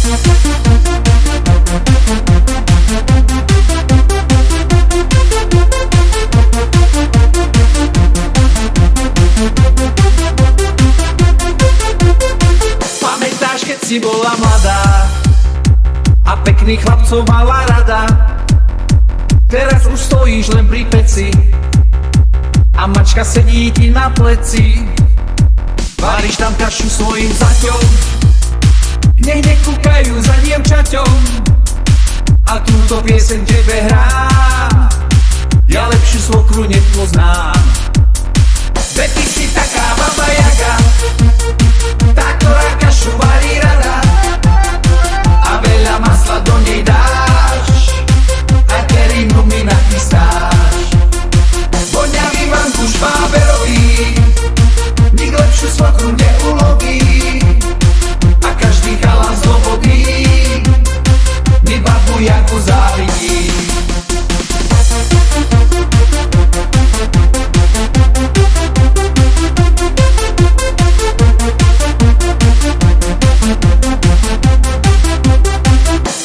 Pamätáš, keď si bola mladá a pekných chlapcov mala rada? Teraz už stojíš len pri peci a mačka sedí ti na pleci. Varíš tam kašu svojim zaťom, nech nekúkajú za dievčaťom, a túto pieseň tebe hrám. Ja lepšiu svokru nepoznám. Veď ty si taká baba Jaga, tá, ktorá kašu varí rada a veľa masla do nej dáš a kerinu mi nachystáš. Voňavý vankúš báberový, nik lepšiu svokru neuloví a každý chalan zlobodný mi babu Jagu závidí.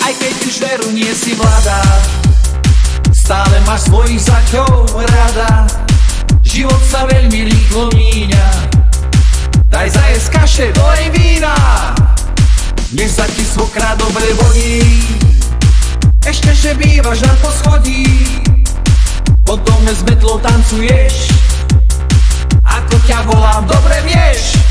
Aj keď už veru nie si mladá, stále máš svojich zaťov rada. Život sa veľmi rýchlo míňa, daj zajesť kaše, dolej vína, nech sa ti svokra dobre vodí. Ešte, že bývaš na poschodí, po dome s metlou tancuješ, ako ťa volám, dobre vieš.